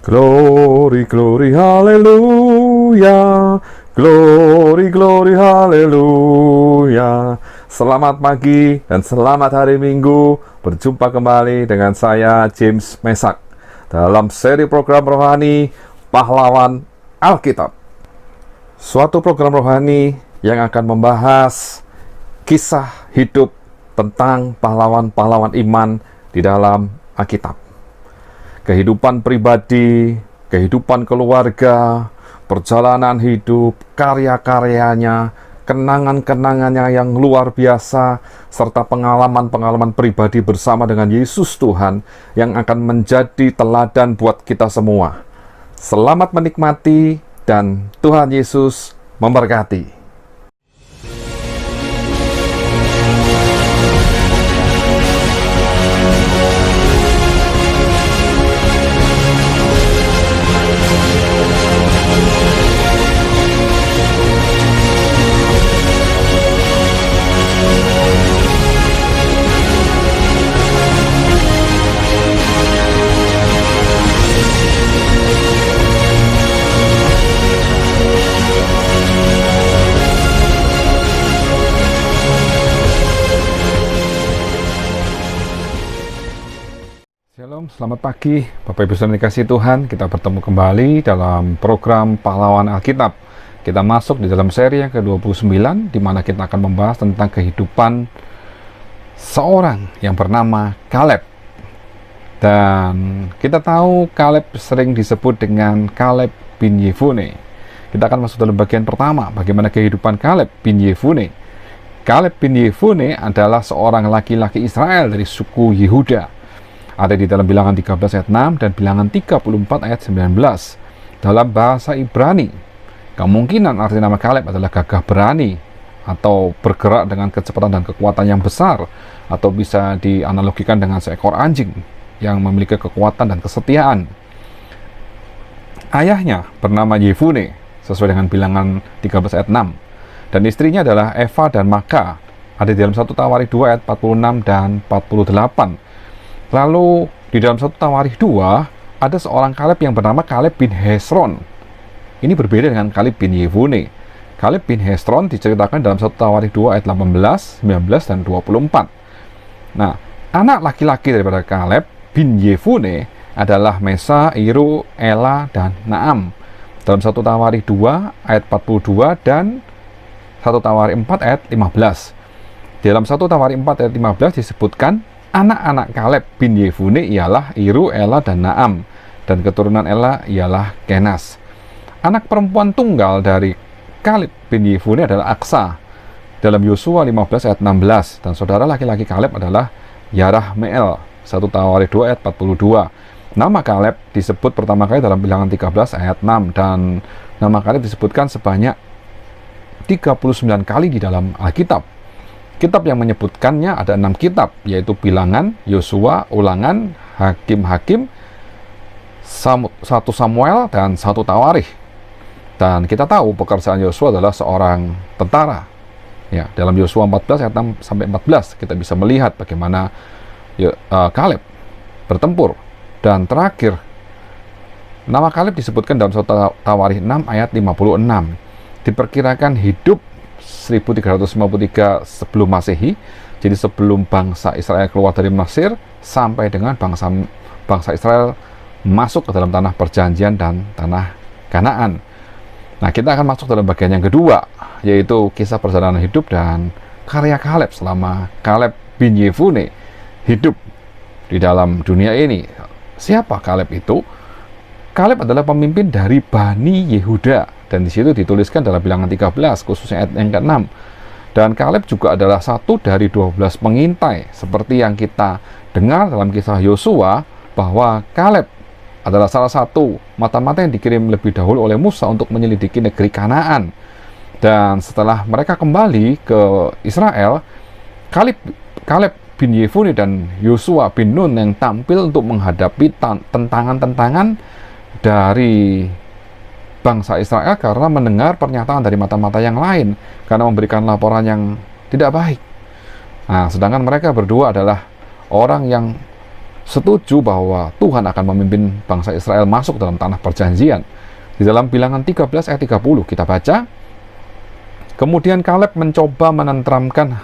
Glory, glory, haleluya. Glory, glory, haleluya. Selamat pagi dan selamat hari Minggu. Berjumpa kembali dengan saya, James Mesak, dalam seri program rohani Pahlawan Alkitab. Suatu program rohani yang akan membahas kisah hidup tentang pahlawan-pahlawan iman di dalam Alkitab. Kehidupan pribadi, kehidupan keluarga, perjalanan hidup, karya-karyanya, kenangan-kenangannya yang luar biasa, serta pengalaman-pengalaman pribadi bersama dengan Yesus Tuhan yang akan menjadi teladan buat kita semua. Selamat menikmati dan Tuhan Yesus memberkati. Shalom, selamat pagi Bapak Ibu Saudara dikasihi Tuhan. Kita bertemu kembali dalam program Pahlawan Alkitab. Kita masuk di dalam seri yang ke-29, di mana kita akan membahas tentang kehidupan seorang yang bernama Kaleb. Dan kita tahu Kaleb sering disebut dengan Kaleb bin Yefune. Kita akan masuk dalam bagian pertama, bagaimana kehidupan Kaleb bin Yefune. Kaleb bin Yefune adalah seorang laki-laki Israel dari suku Yehuda. Ada di dalam Bilangan 13 ayat 6 dan Bilangan 34 ayat 19. Dalam bahasa Ibrani, kemungkinan arti nama Kaleb adalah gagah berani atau bergerak dengan kecepatan dan kekuatan yang besar, atau bisa dianalogikan dengan seekor anjing yang memiliki kekuatan dan kesetiaan. Ayahnya bernama Yefune sesuai dengan Bilangan 13 ayat 6, dan istrinya adalah Eva dan Maka. Ada di dalam 1 Tawarikh 2 ayat 46 dan 48. Lalu di dalam 1 Tawarikh 2 ada seorang Kaleb yang bernama Kaleb bin Hezron. Ini berbeda dengan Kaleb bin Yefune. Kaleb bin Hezron diceritakan dalam 1 Tawarikh 2 ayat 18, 19 dan 24. Nah, anak laki-laki daripada Kaleb bin Yefune adalah Mesa, Iru, Ela dan Naam. Dalam 1 Tawarikh 2 ayat 42 dan 1 Tawarikh 4 ayat 15. Dalam 1 Tawarikh 4 ayat 15 disebutkan anak-anak Kaleb bin Yefune ialah Iru, Ela, dan Naam, dan keturunan Ela ialah Kenas. Anak perempuan tunggal dari Kaleb bin Yefune adalah Aksa dalam Yosua 15 ayat 16, dan saudara laki-laki Kaleb adalah Yarahmeel. 1 Tawarikh 2 ayat 42. Nama Kaleb disebut pertama kali dalam Bilangan 13 ayat 6, dan nama Kaleb disebutkan sebanyak 39 kali di dalam Alkitab. Kitab yang menyebutkannya ada 6 kitab, yaitu Bilangan, Yosua, Ulangan, Hakim-Hakim, 1 Samuel, dan 1 Tawarikh. Dan kita tahu pekerjaan Yosua adalah seorang tentara. Ya, dalam Yosua 14 ayat 6 sampai 14 kita bisa melihat bagaimana Kaleb bertempur. Dan terakhir, nama Kaleb disebutkan dalam 1 Tawarikh 6 ayat 56. Diperkirakan hidup 1353 sebelum Masehi, jadi sebelum bangsa Israel keluar dari Mesir sampai dengan bangsa Israel masuk ke dalam tanah perjanjian dan tanah Kanaan. Nah, kita akan masuk dalam bagian yang kedua, yaitu kisah perjalanan hidup dan karya Kaleb selama Kaleb bin Yefune hidup di dalam dunia ini. Siapa Kaleb itu? Kaleb adalah pemimpin dari Bani Yehuda, dan di situ dituliskan dalam Bilangan 13, khususnya ayat yang ke-6. Dan Kaleb juga adalah satu dari 12 pengintai, seperti yang kita dengar dalam kisah Yosua, bahwa Kaleb adalah salah satu mata-mata yang dikirim lebih dahulu oleh Musa untuk menyelidiki negeri Kanaan. Dan setelah mereka kembali ke Israel, Kaleb bin Yefune dan Yosua bin Nun yang tampil untuk menghadapi tentangan-tentangan dari bangsa Israel karena mendengar pernyataan dari mata-mata yang lain, karena memberikan laporan yang tidak baik. Nah, sedangkan mereka berdua adalah orang yang setuju bahwa Tuhan akan memimpin bangsa Israel masuk dalam tanah perjanjian. Di dalam Bilangan 13 ayat 30 kita baca, kemudian Kaleb mencoba menenteramkan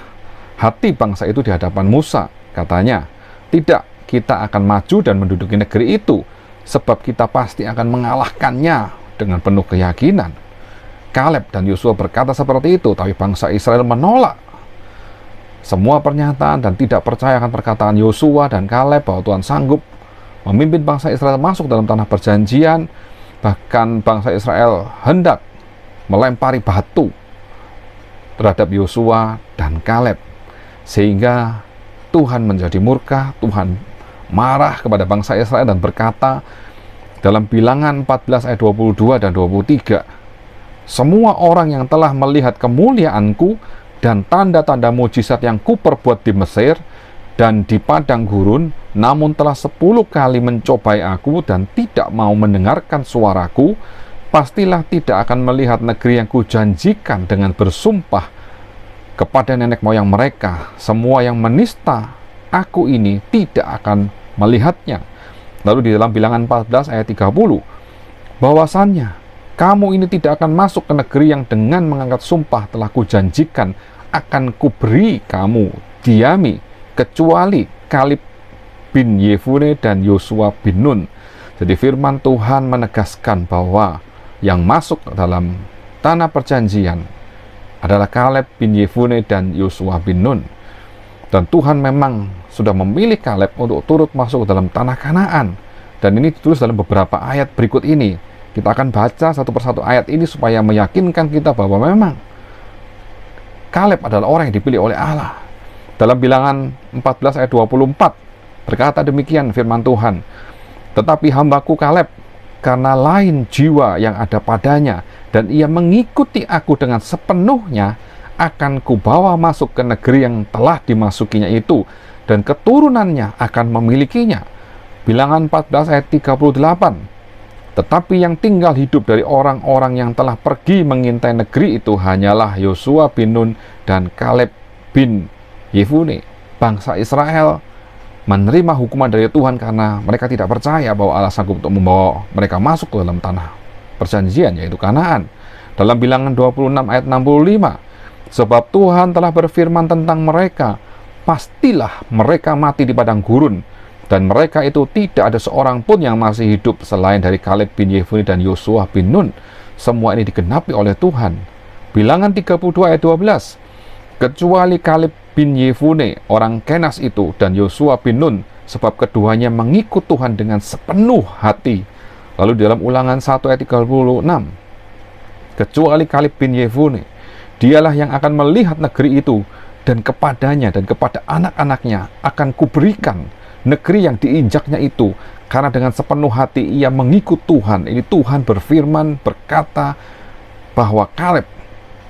hati bangsa itu di hadapan Musa. Katanya, tidak, kita akan maju dan menduduki negeri itu, sebab kita pasti akan mengalahkannya dengan penuh keyakinan. Kaleb dan Yosua berkata seperti itu, tapi bangsa Israel menolak semua pernyataan dan tidak percaya akan perkataan Yosua dan Kaleb bahwa Tuhan sanggup memimpin bangsa Israel masuk dalam tanah perjanjian. Bahkan bangsa Israel hendak melempari batu terhadap Yosua dan Kaleb, sehingga Tuhan menjadi murka. Tuhan marah kepada bangsa Israel dan berkata dalam Bilangan 14 ayat 22 dan 23, semua orang yang telah melihat kemuliaanku dan tanda-tanda mujizat yang kuperbuat di Mesir dan di padang gurun, namun telah 10 kali mencobai aku dan tidak mau mendengarkan suaraku, pastilah tidak akan melihat negeri yang kujanjikan dengan bersumpah kepada nenek moyang mereka. Semua yang menista aku ini tidak akan melihatnya. Lalu di dalam Bilangan 14 ayat 30, bahwasannya kamu ini tidak akan masuk ke negeri yang dengan mengangkat sumpah telah kujanjikan akan kuberi kamu diami, kecuali Kaleb bin Yefune dan Yosua bin Nun. Jadi firman Tuhan menegaskan bahwa yang masuk dalam tanah perjanjian adalah Kaleb bin Yefune dan Yosua bin Nun. Dan Tuhan memang sudah memilih Kaleb untuk turut masuk dalam tanah Kanaan. Dan ini ditulis dalam beberapa ayat berikut ini. Kita akan baca satu persatu ayat ini supaya meyakinkan kita bahwa memang Kaleb adalah orang yang dipilih oleh Allah. Dalam Bilangan 14 ayat 24 berkata demikian firman Tuhan, tetapi hambaku Kaleb, karena lain jiwa yang ada padanya dan ia mengikuti aku dengan sepenuhnya, akan kubawa masuk ke negeri yang telah dimasukinya itu, dan keturunannya akan memilikinya. Bilangan 14 ayat 38, tetapi yang tinggal hidup dari orang-orang yang telah pergi mengintai negeri itu hanyalah Yosua bin Nun dan Kaleb bin Yefune. Bangsa Israel menerima hukuman dari Tuhan karena mereka tidak percaya bahwa Allah sanggup untuk membawa mereka masuk ke dalam tanah perjanjian, yaitu Kanaan. Dalam Bilangan 26 ayat 65, sebab Tuhan telah berfirman tentang mereka, pastilah mereka mati di padang gurun, dan mereka itu tidak ada seorang pun yang masih hidup selain dari Kaleb bin Yefune dan Yosua bin Nun. Semua ini digenapi oleh Tuhan. Bilangan 32 ayat 12, kecuali Kaleb bin Yefune orang Kenas itu dan Yosua bin Nun, sebab keduanya mengikut Tuhan dengan sepenuh hati. Lalu di dalam Ulangan 1 ayat 36, kecuali Kaleb bin Yefune, dialah yang akan melihat negeri itu, dan kepadanya dan kepada anak-anaknya akan kuberikan negeri yang diinjaknya itu, karena dengan sepenuh hati ia mengikut Tuhan. Ini Tuhan berfirman, berkata bahwa Kaleb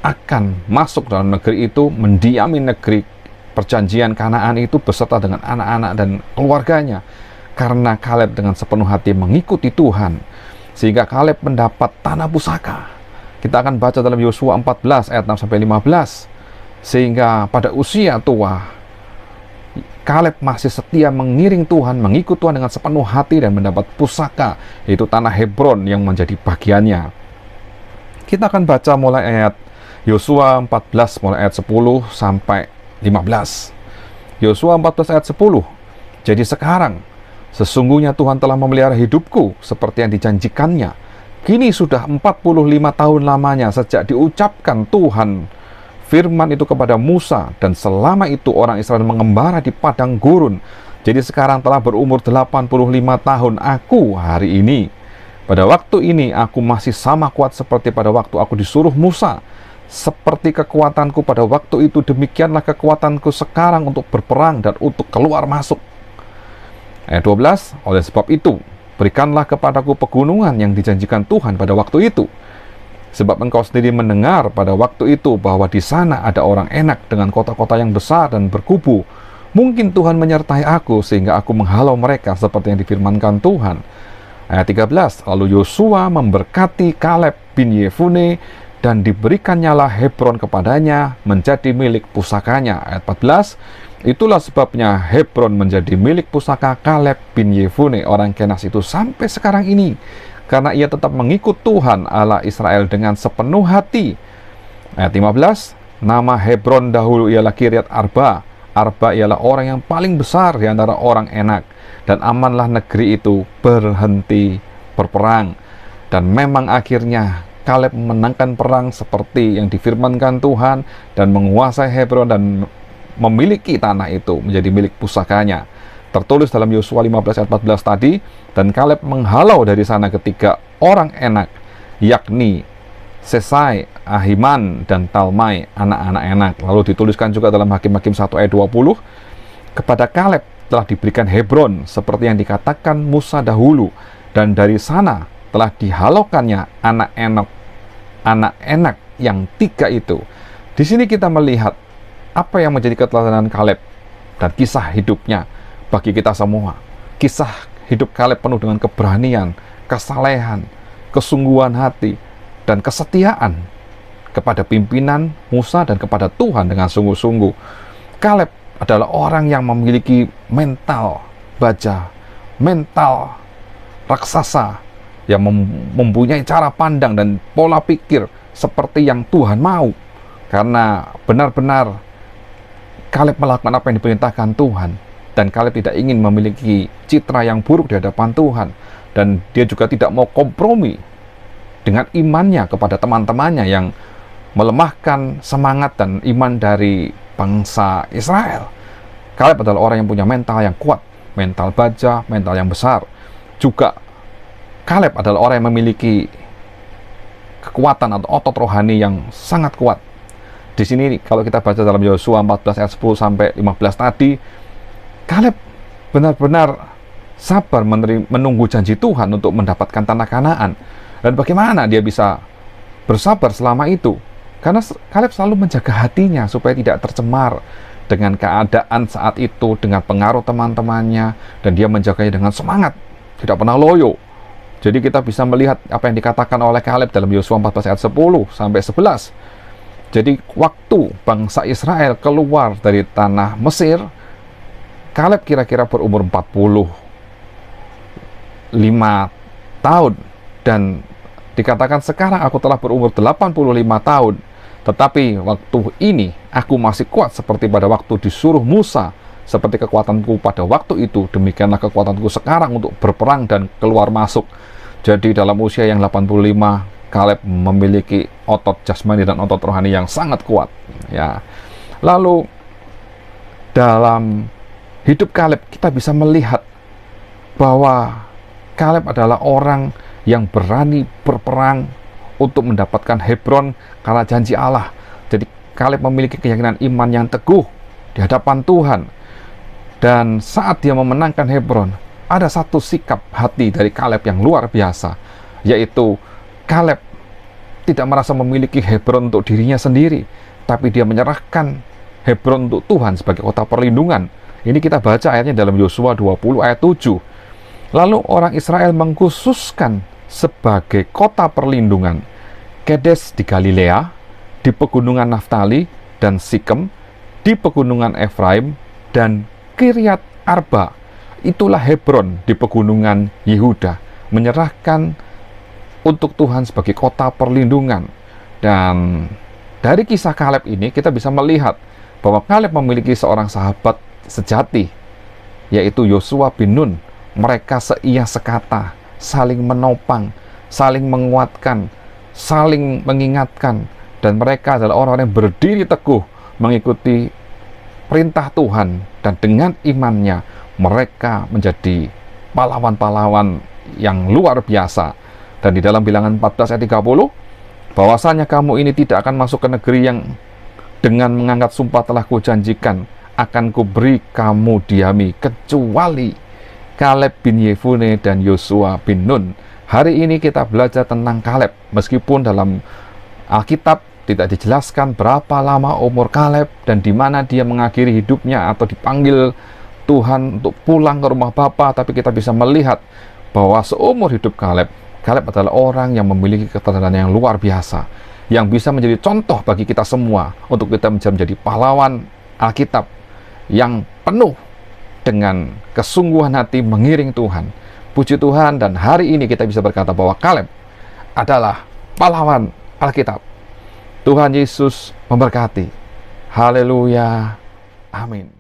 akan masuk dalam negeri itu, mendiami negeri perjanjian Kanaan itu beserta dengan anak-anak dan keluarganya, karena Kaleb dengan sepenuh hati mengikuti Tuhan, sehingga Kaleb mendapat tanah pusaka. Kita akan baca dalam Yosua 14 ayat 6-15, sehingga pada usia tua Kaleb masih setia mengiring Tuhan, mengikut Tuhan dengan sepenuh hati dan mendapat pusaka, yaitu tanah Hebron yang menjadi bagiannya. Kita akan baca mulai ayat Yosua 14, mulai ayat 10 sampai 15. Yosua 14 ayat 10, jadi sekarang sesungguhnya Tuhan telah memelihara hidupku seperti yang dijanjikannya. Kini sudah 45 tahun lamanya sejak diucapkan Tuhan firman itu kepada Musa, dan selama itu orang Israel mengembara di padang gurun. Jadi sekarang telah berumur 85 tahun aku hari ini. Pada waktu ini aku masih sama kuat seperti pada waktu aku disuruh Musa. Seperti kekuatanku pada waktu itu, demikianlah kekuatanku sekarang untuk berperang dan untuk keluar masuk. Ayat 12, oleh sebab itu berikanlah kepadaku pegunungan yang dijanjikan Tuhan pada waktu itu. Sebab engkau sendiri mendengar pada waktu itu bahwa di sana ada orang enak dengan kota-kota yang besar dan berkubu. Mungkin Tuhan menyertai aku sehingga aku menghalau mereka seperti yang difirmankan Tuhan. Ayat 13, lalu Yosua memberkati Kaleb bin Yefune dan diberikannya lah Hebron kepadanya menjadi milik pusakanya. Ayat 14, Itulah sebabnya Hebron menjadi milik pusaka Kaleb bin Yefune orang Kenas itu sampai sekarang ini, karena ia tetap mengikut Tuhan Allah Israel dengan sepenuh hati. Ayat 15, nama Hebron dahulu ialah Kiryat Arba. Arba ialah orang yang paling besar di antara orang Enak, dan amanlah negeri itu berhenti berperang. Dan memang akhirnya Kaleb memenangkan perang seperti yang difirmankan Tuhan dan menguasai Hebron dan memiliki tanah itu menjadi milik pusakanya. Tertulis dalam Yosua 15 ayat 14 tadi, dan Kaleb menghalau dari sana ketiga orang Enak, yakni Sesai, Ahiman, dan Talmai, anak-anak Enak. Lalu dituliskan juga dalam Hakim-Hakim 1 ayat 20, kepada Kaleb telah diberikan Hebron seperti yang dikatakan Musa dahulu, dan dari sana telah dihalaukannya anak Enak yang tiga itu. Di sini kita melihat apa yang menjadi keteladanan Kaleb dan kisah hidupnya bagi kita semua. Kisah hidup Kaleb penuh dengan keberanian, kesalehan, kesungguhan hati, dan kesetiaan kepada pimpinan Musa dan kepada Tuhan dengan sungguh-sungguh. Kaleb adalah orang yang memiliki mental baja, mental raksasa, yang mempunyai cara pandang dan pola pikir seperti yang Tuhan mau, karena benar-benar Kaleb melakukan apa yang diperintahkan Tuhan, dan Kaleb tidak ingin memiliki citra yang buruk di hadapan Tuhan, dan dia juga tidak mau kompromi dengan imannya kepada teman-temannya yang melemahkan semangat dan iman dari bangsa Israel. Kaleb adalah orang yang punya mental yang kuat, mental baja, mental yang besar. Juga Kaleb adalah orang yang memiliki kekuatan atau otot rohani yang sangat kuat. Di sini kalau kita baca dalam Yosua 14 ayat 10 sampai 15 tadi, Kaleb benar-benar sabar menunggu janji Tuhan untuk mendapatkan tanah Kanaan. Dan bagaimana dia bisa bersabar selama itu? Karena Kaleb selalu menjaga hatinya supaya tidak tercemar dengan keadaan saat itu, dengan pengaruh teman-temannya, dan dia menjaganya dengan semangat, tidak pernah loyo. Jadi kita bisa melihat apa yang dikatakan oleh Kaleb dalam Yosua 14 ayat 10 sampai 11. Jadi waktu bangsa Israel keluar dari tanah Mesir, Kaleb kira-kira berumur 45 tahun. Dan dikatakan sekarang aku telah berumur 85 tahun. Tetapi waktu ini aku masih kuat seperti pada waktu disuruh Musa. Seperti kekuatanku pada waktu itu, demikianlah kekuatanku sekarang untuk berperang dan keluar masuk. Jadi dalam usia yang 85, Kaleb memiliki otot jasmani dan otot rohani yang sangat kuat. Ya. Lalu dalam hidup Kaleb kita bisa melihat bahwa Kaleb adalah orang yang berani berperang untuk mendapatkan Hebron karena janji Allah. Jadi Kaleb memiliki keyakinan iman yang teguh di hadapan Tuhan. Dan saat dia memenangkan Hebron, ada satu sikap hati dari Kaleb yang luar biasa, yaitu Kaleb tidak merasa memiliki Hebron untuk dirinya sendiri, tapi dia menyerahkan Hebron untuk Tuhan sebagai kota perlindungan. Ini kita baca ayatnya dalam Yosua 20 ayat 7. Lalu orang Israel mengkhususkan sebagai kota perlindungan Kedes di Galilea, di pegunungan Naftali dan Sikem, di pegunungan Efraim, dan Kiryat Arba. Itulah Hebron di pegunungan Yehuda, menyerahkan untuk Tuhan sebagai kota perlindungan. Dan dari kisah Kaleb ini kita bisa melihat bahwa Kaleb memiliki seorang sahabat sejati, yaitu Yosua bin Nun. Mereka seia sekata, saling menopang, saling menguatkan, saling mengingatkan, dan mereka adalah orang-orang yang berdiri teguh mengikuti perintah Tuhan, dan dengan imannya mereka menjadi pahlawan-pahlawan yang luar biasa. Dan di dalam Bilangan 14 ayat 30, bahwasanya kamu ini tidak akan masuk ke negeri yang dengan mengangkat sumpah telah kujanjikan akan kuberi kamu diami, kecuali Kaleb bin Yefune dan Yosua bin Nun. Hari ini kita belajar tentang Kaleb, meskipun dalam Alkitab tidak dijelaskan berapa lama umur Kaleb dan di mana dia mengakhiri hidupnya atau dipanggil Tuhan untuk pulang ke rumah Bapa, tapi kita bisa melihat bahwa seumur hidup Kaleb adalah orang yang memiliki keteladanan yang luar biasa, yang bisa menjadi contoh bagi kita semua untuk kita menjadi pahlawan Alkitab yang penuh dengan kesungguhan hati mengiring Tuhan. Puji Tuhan, dan hari ini kita bisa berkata bahwa Kaleb adalah pahlawan Alkitab. Tuhan Yesus memberkati. Haleluya. Amin.